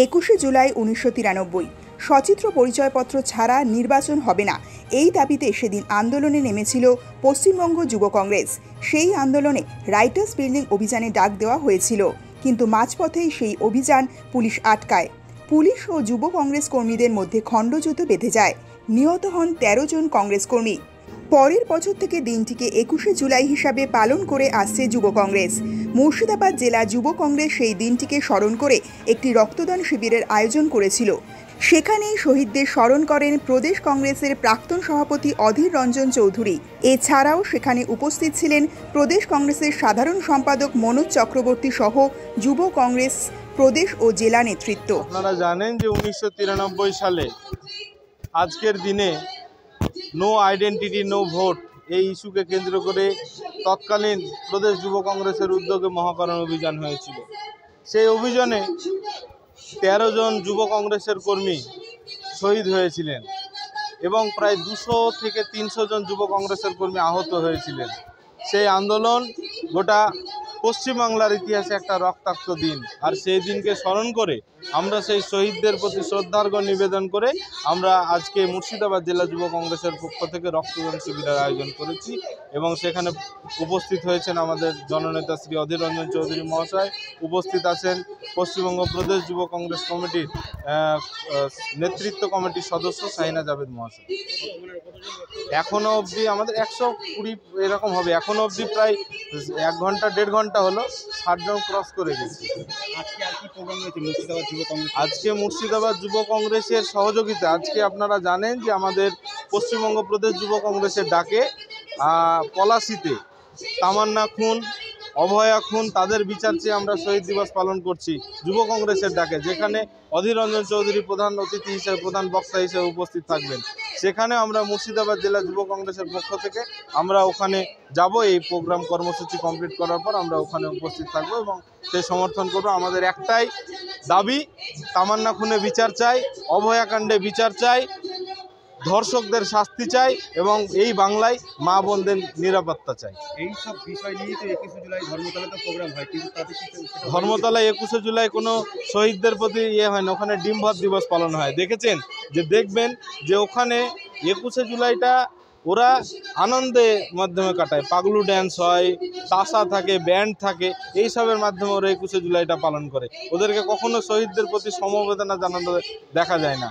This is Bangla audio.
21শে জুলাই 1993 সচিত্র পরিচয়পত্র ছাড়া নির্বাচন হবে না, এই দাবিতে সেদিন আন্দোলনে নেমেছিল পশ্চিমবঙ্গ যুব কংগ্রেস। সেই আন্দোলনে রাইটার্স বিল্ডিং অভিযানে ডাক দেওয়া হয়েছিল, কিন্তু মাঝপথেই সেই অভিযান পুলিশ আটকায়। পুলিশ ও যুব কংগ্রেস কর্মীদের মধ্যে খণ্ডযুদ্ধ বেঁধে যায়, নিহত হন 13 জন কংগ্রেস কর্মী। পরের বছর থেকে দিনটিকে 21শে জুলাই হিসাবে পালন করে আসছে যুব কংগ্রেস। মুর্শিদাবাদ জেলা যুব কংগ্রেস সেই দিনটিকে স্মরণ করে একটি রক্তদান শিবিরের আয়োজন করেছিল। সেখানেই শহীদদের স্মরণ করেন প্রদেশ কংগ্রেসের প্রাক্তন সভাপতি অধীর রঞ্জন চৌধুরী। এছাড়াও সেখানে উপস্থিত ছিলেন প্রদেশ কংগ্রেসের সাধারণ সম্পাদক মনোজ চক্রবর্তী সহ যুব কংগ্রেস প্রদেশ ও জেলা নেতৃত্ব। আপনারা জানেন যে 1993 সালে আজকের দিনে নো আইডেন্টিটি নো ভোট এই ইস্যুকে কেন্দ্র করে তৎকালীন প্রদেশ যুব কংগ্রেসের উদ্যোগে মহাকরণ অভিযান হয়েছিল। সেই অভিযানে 13 জন যুব কংগ্রেসের কর্মী শহীদ হয়েছিলেন এবং প্রায় 200 থেকে 300 জন যুব কংগ্রেসের কর্মী আহত হয়েছিলেন। সেই আন্দোলন গোটা পশ্চিমবাংলার ইতিহাসে একটা রক্তাক্ত দিন, আর সেই দিনকে স্মরণ করে আমরা সেই শহীদদের প্রতি শ্রদ্ধার্ঘ নিবেদন করে আমরা আজকে মুর্শিদাবাদ জেলা যুব কংগ্রেসের পক্ষ থেকে রক্তদান শিবিরের আয়োজন করেছি এবং সেখানে উপস্থিত হয়েছেন আমাদের জননেতা শ্রী অধীর রঞ্জন চৌধুরী মহাশয়, উপস্থিত আছেন পশ্চিমবঙ্গ প্রদেশ যুব কংগ্রেস কমিটির নেতৃত্ব কমিটির সদস্য শাহিনা জাভেদ মহাশয়। এখনও অবধি আমাদের 120 এরকম হবে, এখনও অবধি প্রায় 1 ঘন্টা 1.5 ঘন্টা হলো 60 জন ক্রস করে গেছে। আজকে মুর্শিদাবাদ যুব কংগ্রেসের সহযোগিতা, আজকে আপনারা জানেন যে আমাদের পশ্চিমবঙ্গ প্রদেশ যুব কংগ্রেসের ডাকে পলাশীতে তামান্না খুন, অভয়া খুন, তাদের বিচার চেয়ে আমরা শহীদ দিবস পালন করছি যুব কংগ্রেসের ডাকে, যেখানে অধীর রঞ্জন চৌধুরী প্রধান অতিথি হিসেবে, প্রধান বক্তা হিসেবে উপস্থিত থাকবেন। সেখানে আমরা মুর্শিদাবাদ জেলা যুব কংগ্রেসের পক্ষ থেকে আমরা ওখানে যাব। এই প্রোগ্রাম কর্মসূচি কমপ্লিট করার পর আমরা ওখানে উপস্থিত থাকব এবং সেই সমর্থন করব। আমাদের একটাই দাবি, তামান্না খুনে বিচার চাই, অভয়াকাণ্ডে বিচার চাই, ধর্ষকদের শাস্তি চাই এবং এই বাংলায় মা বোনদের নিরাপত্তা চাই। এই সব বিষয় নিয়ে তো 21শে জুলাই ধর্মতলাতে প্রোগ্রাম হয়, কিন্তু তাতে ধর্মতলায় 21শে জুলাই কোনো শহীদদের প্রতি হয় না, ওখানে ডিম ভাত দিবস পালন হয়। দেখেছেন যে, দেখবেন যে ওখানে 21শে জুলাইটা ওরা আনন্দের মাধ্যমে কাটায়, পাগলু ড্যান্স হয়, তাসা থাকে, ব্যান্ড থাকে, এইসবের মাধ্যমে ওরা 21শে জুলাইটা পালন করে। ওদেরকে কখনো শহীদদের প্রতি সমবেদনা জানানো দেখা যায় না।